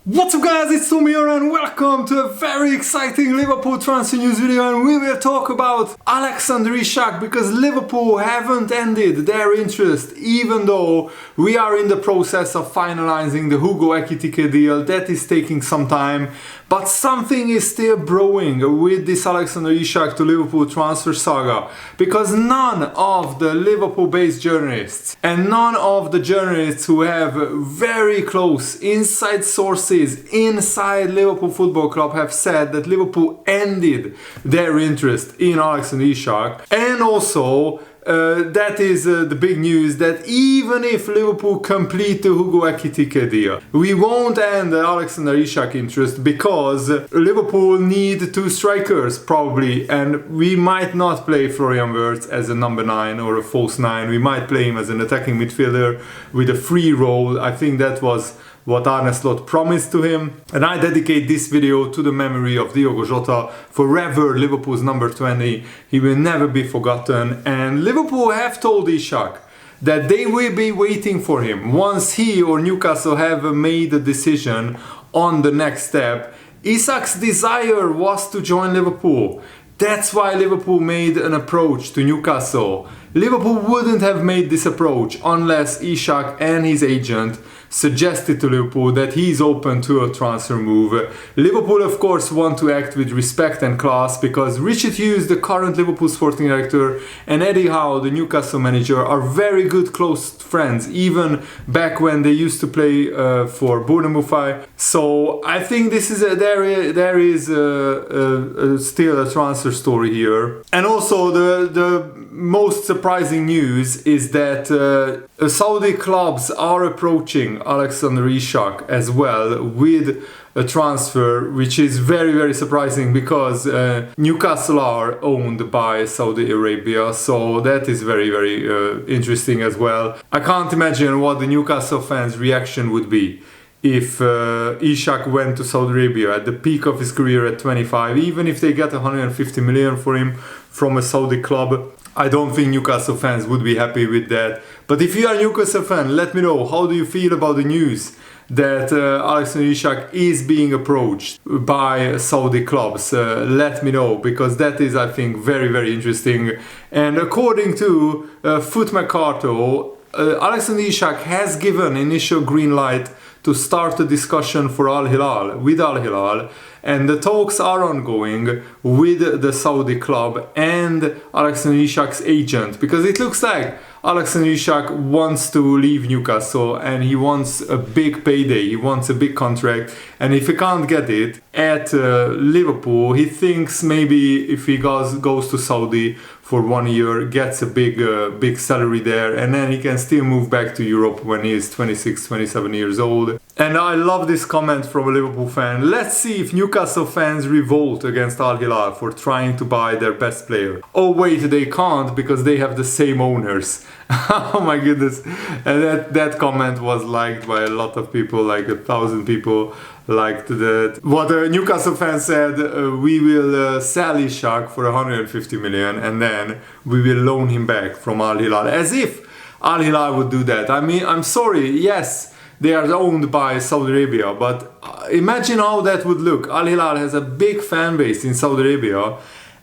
What's up guys, it's Tommy here and welcome to a very exciting Liverpool transfer news video, and we will talk about Alexander Isak because Liverpool haven't ended their interest even though we are in the process of finalizing the Hugo Ekitike deal. That is taking some time, but something is still brewing with this Alexander Isak to Liverpool transfer saga because none of the Liverpool based journalists and none of the journalists who have very close inside sources inside Liverpool Football Club have said that Liverpool ended their interest in Alexander Isak, and also that is the big news that even if Liverpool complete the Hugo Ekitike deal, we won't end the Alexander Isak interest because Liverpool need two strikers probably, and we might not play Florian Wirtz as a number 9 or a false 9. We might play him as an attacking midfielder with a free role. I think that was what Arne Slot promised to him, and I dedicate this video to the memory of Diogo Jota, forever Liverpool's number 20. He will never be forgotten, and Liverpool have told Isak that they will be waiting for him once he or Newcastle have made a decision on the next step. Isak's desire was to join Liverpool. That's why Liverpool made an approach to Newcastle. Liverpool wouldn't have made this approach unless Isak and his agent suggested to Liverpool that he's open to a transfer move. Liverpool of course want to act with respect and class because Richard Hughes, the current Liverpool sporting director, and Eddie Howe, the Newcastle manager, are very good close friends, even back when they used to play for Bournemouth. So I think this is there is still a transfer story here. And also the most surprising news is that Saudi clubs are approaching Alexander Isak as well with a transfer, which is very surprising because Newcastle are owned by Saudi Arabia, so that is very interesting as well. I can't imagine what the Newcastle fans' reaction would be if Isak went to Saudi Arabia at the peak of his career at 25, even if they get 150 million for him from a Saudi club. I don't think Newcastle fans would be happy with that. But if you are a Newcastle fan, let me know, how do you feel about the news that Alexander Isak is being approached by Saudi clubs? Let me know, because that is, I think, very interesting. And according to Foot Mercato, Alexander Isak has given initial green light to start a discussion for Al Hilal, and the talks are ongoing with the Saudi club and Alexander Isak's agent, because it looks like Alexander Isak wants to leave Newcastle and he wants a big payday, he wants a big contract, and if he can't get it at Liverpool, he thinks maybe if he goes to Saudi for 1 year, gets a big salary there, and then he can still move back to Europe when he is 26, 27 years old. And I love this comment from a Liverpool fan. Let's see if Newcastle fans revolt against Al Hilal for trying to buy their best player. Oh wait, they can't because they have the same owners. Oh my goodness. And that comment was liked by a lot of people, like 1,000 people liked that. What a Newcastle fan said, we will sell Isak for 150 million and then we will loan him back from Al Hilal. As if Al Hilal would do that. I mean, I'm sorry, yes, they are owned by Saudi Arabia, but imagine how that would look. Al Hilal has a big fan base in Saudi Arabia,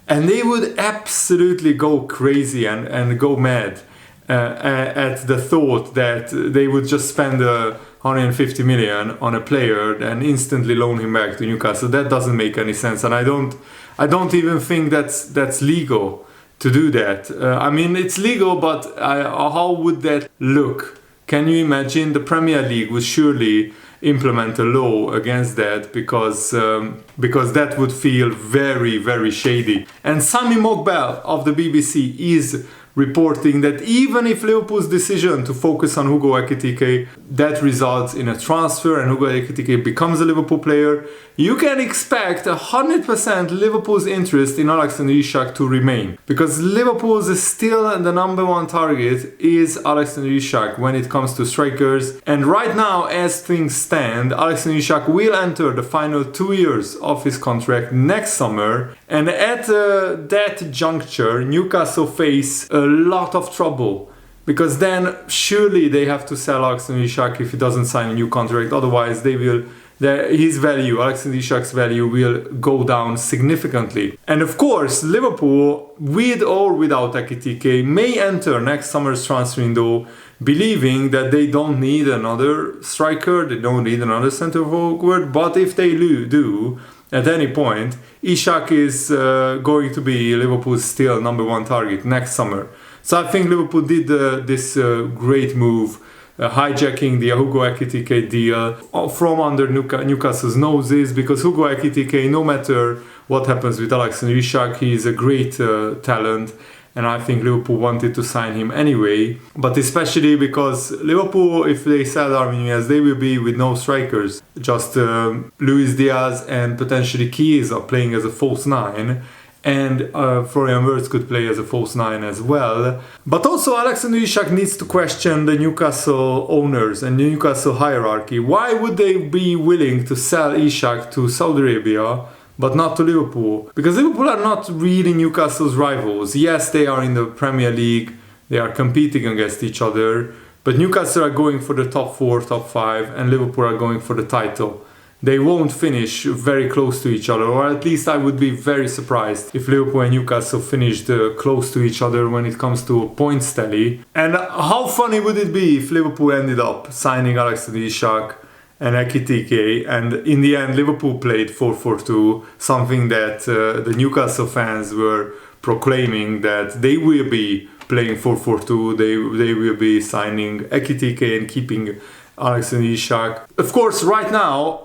and they would absolutely go crazy and go mad at the thought that they would just spend 150 million on a player and instantly loan him back to Newcastle. That doesn't make any sense, and I don't even think that's legal to do that. I mean, it's legal, but how would that look? Can you imagine? The Premier League would surely implement a law against that because that would feel very shady. And Sami Mogbel of the BBC is reporting that even if Liverpool's decision to focus on Hugo Ekitike that results in a transfer and Hugo Ekitike becomes a Liverpool player, you can expect 100% Liverpool's interest in Alexander Isak to remain, because Liverpool's is still the number one target is Alexander Isak when it comes to strikers. And right now, as things stand, Alexander Isak will enter the final 2 years of his contract next summer, and at that juncture Newcastle face a lot of trouble, because then surely they have to sell Alexander Isak if he doesn't sign a new contract. Otherwise they will his value, Alexander Isak's value, will go down significantly. And of course, Liverpool, with or without Ekitike, may enter next summer's transfer window believing that they don't need another striker, they don't need another centre forward, but if they do, at any point, Isak is going to be Liverpool's still number one target next summer. So I think Liverpool did this great move, hijacking the Hugo Ekitike deal from under Newcastle's noses, because Hugo Ekitike, no matter what happens with Alexander Isak, he is a great talent, and I think Liverpool wanted to sign him anyway. But especially because Liverpool, if they sell Darwin Núñez, they will be with no strikers, just Luis Diaz and potentially Chiesa playing as a false nine. And Florian Wirtz could play as a false nine as well. But also Alexander Isak needs to question the Newcastle owners and the Newcastle hierarchy. Why would they be willing to sell Isak to Saudi Arabia but not to Liverpool? Because Liverpool are not really Newcastle's rivals. Yes, they are in the Premier League, they are competing against each other, but Newcastle are going for the top 4, top 5, and Liverpool are going for the title. They won't finish very close to each other, or at least I would be very surprised if Liverpool and Newcastle finished close to each other when it comes to a points tally. And how funny would it be if Liverpool ended up signing Alexander Isak and Ekitike, and in the end Liverpool played 4-4-2, something that the Newcastle fans were proclaiming that they will be playing 4-4-2, they will be signing Ekitike and keeping Alexander Isak. Of course, right now,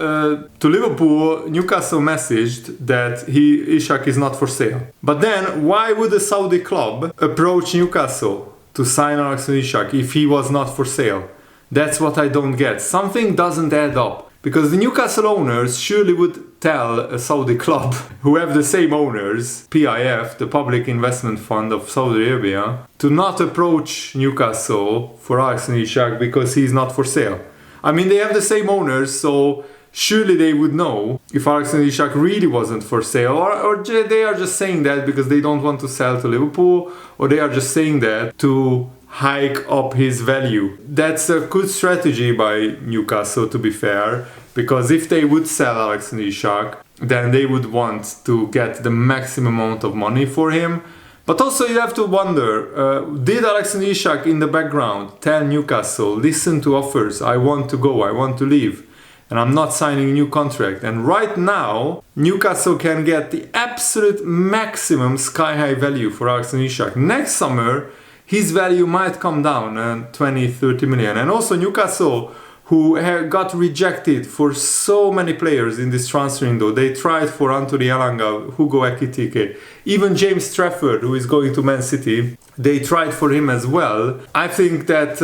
to Liverpool, Newcastle messaged that Isak is not for sale. But then, why would a Saudi club approach Newcastle to sign Alexander Isak if he was not for sale? That's what I don't get. Something doesn't add up. Because the Newcastle owners surely would tell a Saudi club who have the same owners, PIF, the Public Investment Fund of Saudi Arabia, to not approach Newcastle for Alexander Isak because he's not for sale. I mean, they have the same owners, so surely they would know if Alexander Isak really wasn't for sale, or they are just saying that because they don't want to sell to Liverpool, or they are just saying that to hike up his value. That's a good strategy by Newcastle, to be fair, because if they would sell Alexander Isak, then they would want to get the maximum amount of money for him. But also you have to wonder, did Alexander Isak in the background tell Newcastle, listen to offers, I want to go, I want to leave, and I'm not signing a new contract. And right now, Newcastle can get the absolute maximum sky-high value for Alexander Isak. Next summer, his value might come down 20-30 million. And also Newcastle, who got rejected for so many players in this transfer window. They tried for Anthony Elanga, Hugo Ekitike, even James Trafford, who is going to Man City. They tried for him as well. I think that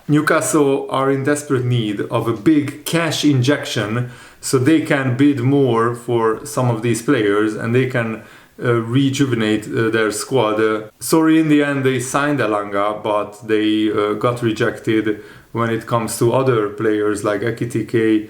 Newcastle are in desperate need of a big cash injection so they can bid more for some of these players and they can rejuvenate their squad. Sorry, in the end they signed Elanga, but they got rejected when it comes to other players like Ekitike,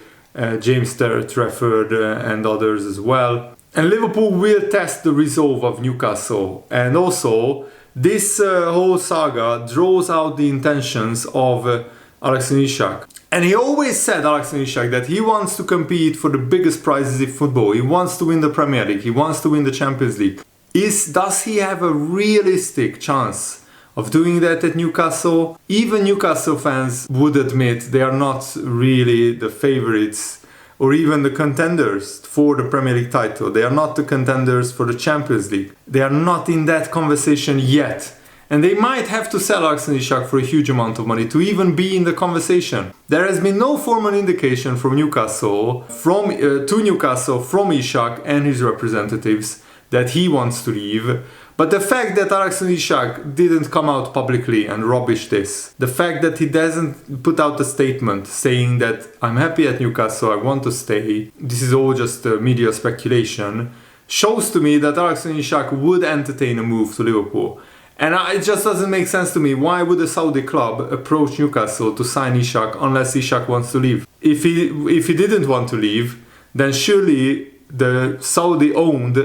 James Trafford and others as well. And Liverpool will test the resolve of Newcastle. And also, this whole saga draws out the intentions of Alexander Isak. And he always said, Alexander Isak, that he wants to compete for the biggest prizes in football. He wants to win the Premier League. He wants to win the Champions League. Does he have a realistic chance of doing that at Newcastle? Even Newcastle fans would admit they are not really the favourites or even the contenders for the Premier League title. They are not the contenders for the Champions League. They are not in that conversation yet. And they might have to sell Alexander Isak for a huge amount of money to even be in the conversation. There has been no formal indication from Newcastle, to Newcastle from Isak and his representatives that he wants to leave. But the fact that Alexander Isak didn't come out publicly and rubbish this, the fact that he doesn't put out a statement saying that I'm happy at Newcastle, I want to stay, this is all just media speculation, shows to me that Alexander Isak would entertain a move to Liverpool. And it just doesn't make sense to me. Why would a Saudi club approach Newcastle to sign Isak unless Isak wants to leave? If he didn't want to leave, then surely the Saudi-owned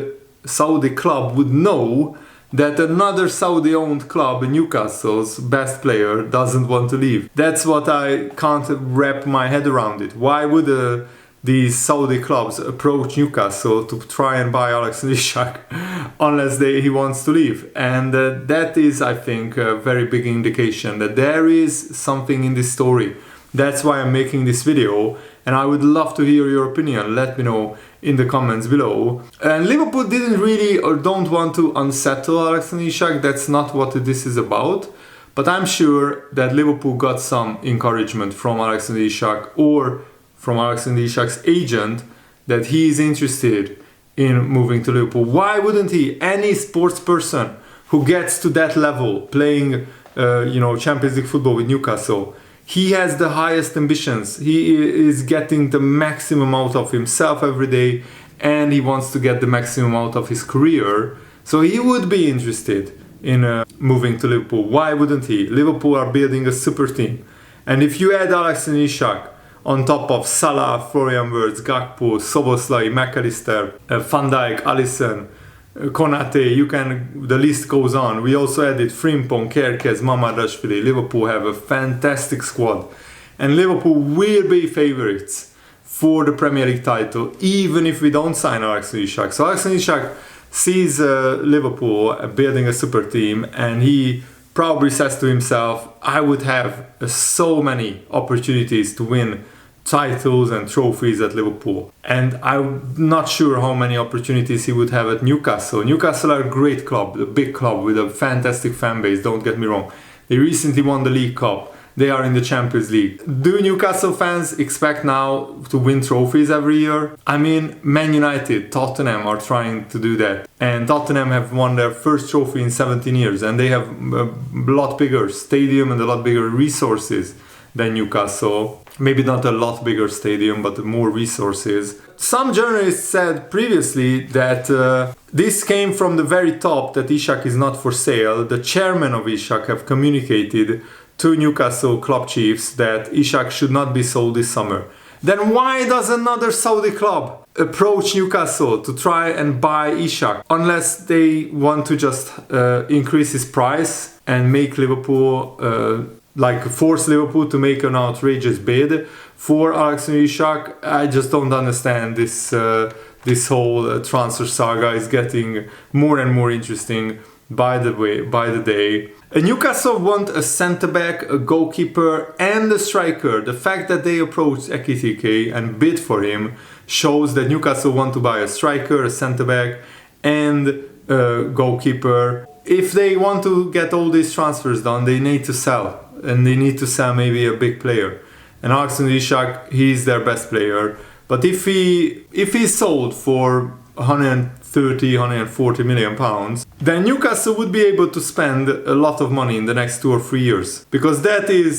Saudi club would know that another Saudi-owned club, Newcastle's best player, doesn't want to leave. That's what I can't wrap my head around it. Why would a these Saudi clubs approach Newcastle to try and buy Alexander Isak unless he wants to leave. And that is, I think, a very big indication that there is something in this story. That's why I'm making this video, and I would love to hear your opinion. Let me know in the comments below. And Liverpool didn't really or don't want to unsettle Alexander Isak. That's not what this is about. But I'm sure that Liverpool got some encouragement from Alexander Isak or from Alexander Isak's agent that he is interested in moving to Liverpool. Why wouldn't he? Any sports person who gets to that level, playing Champions League football with Newcastle, he has the highest ambitions. He is getting the maximum out of himself every day, and he wants to get the maximum out of his career. So he would be interested in moving to Liverpool. Why wouldn't he? Liverpool are building a super team. And if you add Alexander Isak on top of Salah, Florian Wirtz, Gakpo, Szoboszlai, McAllister, Van Dijk, Alisson, Konate, the list goes on. We also added Frimpong, Kerkez, Mamadashvili. Liverpool have a fantastic squad. And Liverpool will be favourites for the Premier League title, even if we don't sign Alexander Isak. So Alexander Isak sees Liverpool building a super team, and he probably says to himself, I would have so many opportunities to win titles and trophies at Liverpool, and I'm not sure how many opportunities he would have at Newcastle. Newcastle are a great club, a big club with a fantastic fan base, don't get me wrong. They recently won the League Cup. They are in the Champions League. Do Newcastle fans expect now to win trophies every year? I mean, Man United, Tottenham are trying to do that. And Tottenham have won their first trophy in 17 years. And they have a lot bigger stadium and a lot bigger resources than Newcastle. Maybe not a lot bigger stadium, but more resources. Some journalists said previously that this came from the very top, that Isak is not for sale. The chairman of Isak have communicated to Newcastle club chiefs that Isak should not be sold this summer. Then why does another Saudi club approach Newcastle to try and buy Isak? Unless they want to just increase his price and make Liverpool, force Liverpool to make an outrageous bid for Alexander Isak. I just don't understand this. This whole transfer saga is getting more and more interesting by the day. Newcastle want a centre-back, a goalkeeper and a striker. The fact that they approached Ekitike and bid for him shows that Newcastle want to buy a striker, a centre-back and a goalkeeper. If they want to get all these transfers done, they need to sell. And they need to sell maybe a big player. And Alexander Isak, he's their best player. But if he's sold for 130, 140 million pounds, then Newcastle would be able to spend a lot of money in the next 2 or 3 years. Because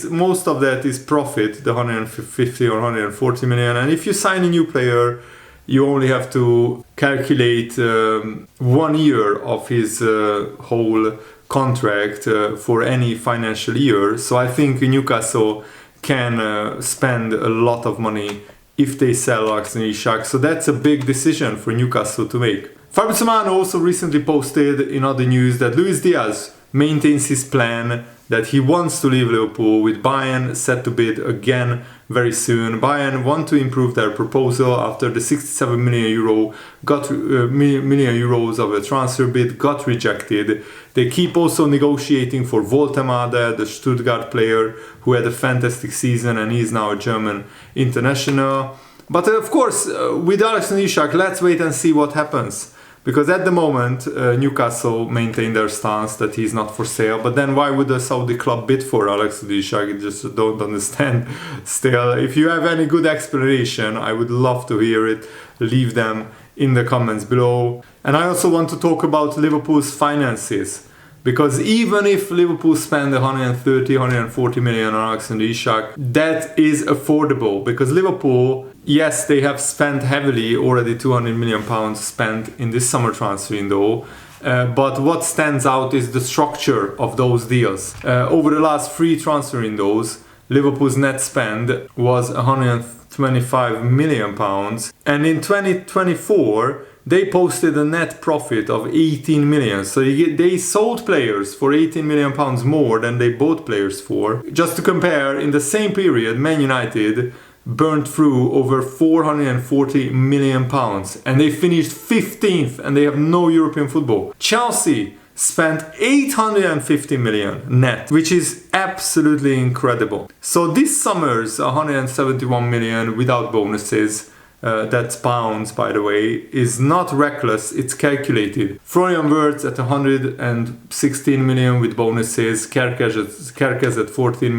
most of that is profit, the 150 or 140 million. And if you sign a new player, you only have to calculate 1 year of his whole contract for any financial year. So I think Newcastle can spend a lot of money if they sell Alexander Isak. So that's a big decision for Newcastle to make. Fabrizio Romano also recently posted in other news that Luis Diaz maintains his plan that he wants to leave Liverpool, with Bayern set to bid again very soon. Bayern want to improve their proposal after the 67 million euros of a transfer bid got rejected. They keep also negotiating for Woltemade, the Stuttgart player who had a fantastic season and he is now a German international. But of course, with Alexander Isak, let's wait and see what happens. Because at the moment, Newcastle maintain their stance that he's not for sale. But then why would a Saudi club bid for Alexander Isak? I just don't understand still. If you have any good explanation, I would love to hear it. Leave them in the comments below. And I also want to talk about Liverpool's finances. Because even if Liverpool spend 130, 140 million on Alexander Isak, that is affordable. Because Liverpool, yes, they have spent heavily, already 200 million pounds spent in this summer transfer window. But what stands out is the structure of those deals. Over the last 3 transfer windows, Liverpool's net spend was 125 million pounds. And in 2024, they posted a net profit of 18 million. So they sold players for 18 million pounds more than they bought players for. Just to compare, in the same period, Man United burned through over 440 million pounds, and they finished 15th, and they have no European football. Chelsea spent 850 million net, which is absolutely incredible. So this summer's 171 million without bonuses, that's pounds by the way, is not reckless, it's calculated. Florian Wirtz at 116 million with bonuses, Kerkez at 40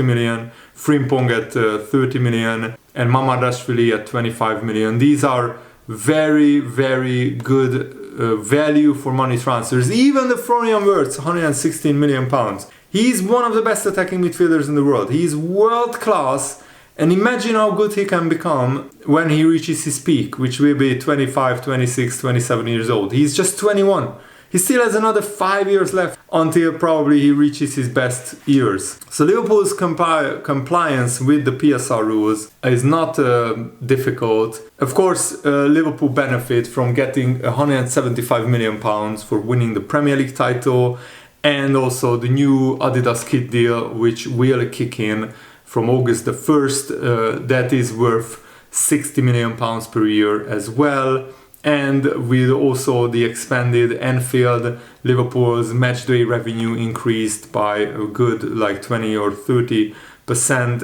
million, Frimpong at 30 million, and Mamardashvili at 25 million. These are very, very good value for money transfers. Even the Florian Wirtz, 116 million pounds. He's one of the best attacking midfielders in the world. He's world class. And imagine how good he can become when he reaches his peak, which will be 25, 26, 27 years old. He's just 21. He still has another 5 years left until probably he reaches his best years. So Liverpool's compliance with the PSR rules is not difficult. Of course, Liverpool benefit from getting 175 million pounds for winning the Premier League title, and also the new Adidas kit deal, which will kick in from August the 1st, that is worth 60 million pounds per year as well. And with also the expanded Anfield, Liverpool's matchday revenue increased by a good like 20 or 30%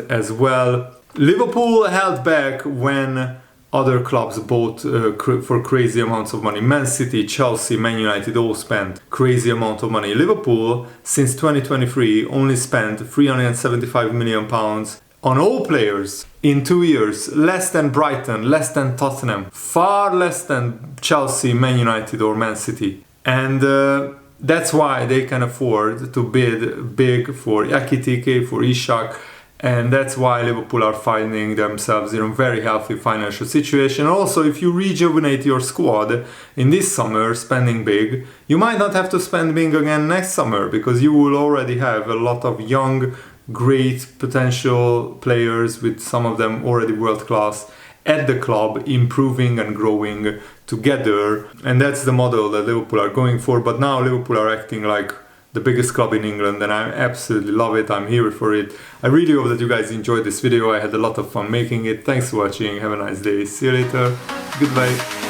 as well. Liverpool held back when other clubs bought for crazy amounts of money. Man City, Chelsea, Man United all spent crazy amount of money. Liverpool, since 2023, only spent 375 million pounds on all players in 2 years. Less than Brighton, less than Tottenham, far less than Chelsea, Man United or Man City. And that's why they can afford to bid big for Ekitike, for Isak. And that's why Liverpool are finding themselves in a very healthy financial situation. Also, if you rejuvenate your squad in this summer, spending big, you might not have to spend big again next summer, because you will already have a lot of young, great potential players, with some of them already world class, at the club, improving and growing together. And that's the model that Liverpool are going for. But now Liverpool are acting like the biggest club in England, and I absolutely love it. I'm here for it. I really hope that you guys enjoyed this video. I had a lot of fun making it. Thanks for watching. Have a nice day. See you later. Goodbye.